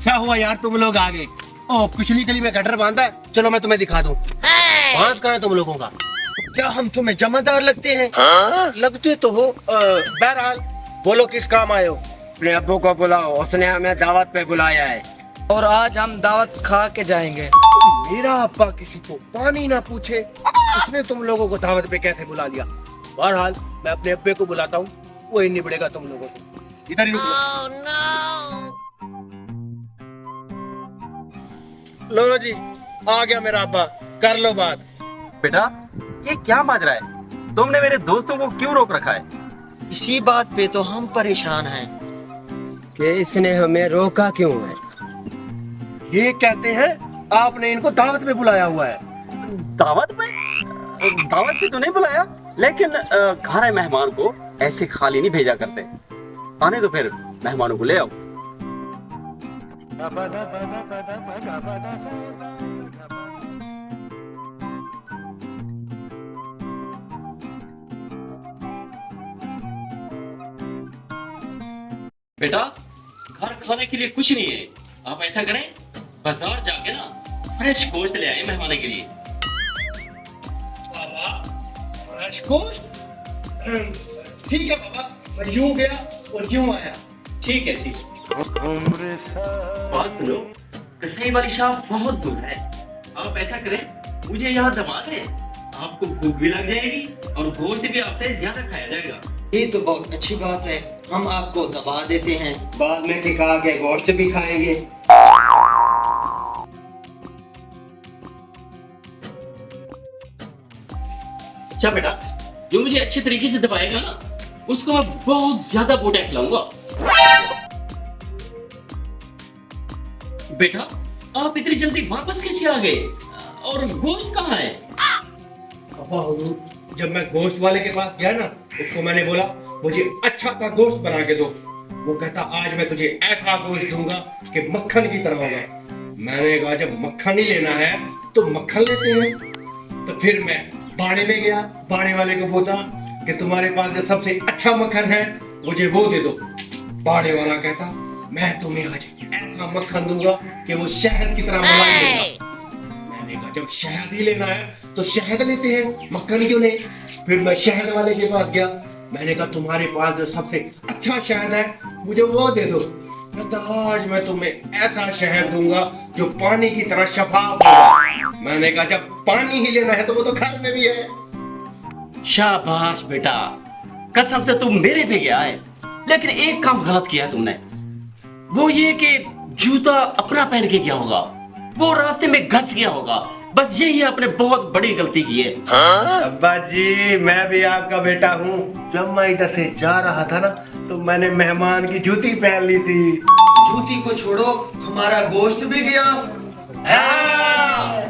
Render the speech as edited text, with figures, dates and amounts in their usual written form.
अच्छा हुआ यार तुम लोग आ गए। ओ पिछली गली में गटर बांधा है, चलो मैं तुम्हें दिखा दूं। बांस कहाँ है तुम लोगों का? क्या हम तुम्हें जमादार लगते हैं? लगते तो हो। बहरहाल बोलो किस काम आए हो? अपने अब्बू को बुलाओ, उसने हमें दावत पे बुलाया है और आज हम दावत खा के जाएंगे। मेरा अब्बा किसी को पानी ना पूछे, उसने तुम लोगों को दावत पे कैसे बुला लिया? बहरहाल मैं अपने अब्बे को बुलाता हूँ, वो ही निबड़ेगा तुम लोगों को। इधर ही रुको। लो जी, आ गया मेरा अब्बा, कर लो बात। बेटा ये क्या माजरा है? तुमने मेरे दोस्तों को क्यों रोक रखा है? इसी बात पे तो हम परेशान हैं कि इसने हमें रोका क्यों है। ये कहते हैं आपने इनको दावत पे बुलाया हुआ है। दावत पे? दावत पे तो नहीं बुलाया, लेकिन घर आए मेहमान को ऐसे खाली नहीं भेजा करते। आने तो फिर मेहमानों को ले आओ। बेटा घर खाने के लिए कुछ नहीं है, आप ऐसा करें बाजार जाके ना फ्रेश गोश्त ले आए मेहमानों के लिए। बाबा फ्रेश गोश्त? ठीक है बाबा, मैं यूं गया और यूं आया। ठीक है ठीक है। बात सुनो, कसाई वाली शॉप बहुत दूर है। आप ऐसा करें मुझे यहाँ दबा दें, आपको भूख भी लग जाएगी और गोश्त भी आपसे ज्यादा खाया जाएगा। ये तो बहुत अच्छी बात है, हम आपको दबा देते हैं, बाद में टिका के गोश्त भी खाएंगे। अच्छा बेटा, जो मुझे अच्छे तरीके से दबाएगा ना, उसको मैं बहुत ज्यादा बोटा खिलाऊंगा। बेटा आप इतनी जल्दी वापस कैसे आ गए और गोश्त कहाँ है? अब्बा हुजूर, जब मैं गोश्त वाले के पास गया ना, उसको मैंने बोला मुझे अच्छा सा गोश्त बना के दो। वो कहता आज मैं तुझे ऐसा गोश्त दूंगा कि मक्खन की तरह होगा। मैंने कहा जब मक्खन ही लेना है तो मक्खन लेते हैं। तो फिर मैं बाड़े में गया, बाड़े वाले को बोला कि तुम्हारे पास जो सबसे अच्छा मक्खन है मुझे वो दे दो। बाड़े वाला कहता मैं तुम्हें आज ऐसा मक्खन दूंगा कि वो शहद की तरह मलाई होगा। मैंने कहा जब शहद ही लेना है तो शहद लेते हैं, मक्खन क्यों नहीं? फिर मैं शहद वाले के पास गया, मैंने कहा तुम्हारे पास जो सबसे अच्छा शहद है मुझे वो दे दो। कहता आज मैं तुम्हें ऐसा शहद दूंगा जो पानी की तरह शफाफ होगा। मैंने कहा जब पानी ही लेना है तो वो तो घर में भी है। शाबाश बेटा, कसम से तुम मेरे पे गया है, लेकिन एक काम गलत किया तुमने। वो ये कि जूता अपना पहन के गया होगा, वो रास्ते में घस गया होगा। बस यही आपने बहुत बड़ी गलती की है। अब्बा जी मैं भी आपका बेटा हूँ। जब मैं इधर से जा रहा था ना तो मैंने मेहमान की जूती पहन ली थी। जूती को छोड़ो, हमारा गोश्त भी गया। हाँ।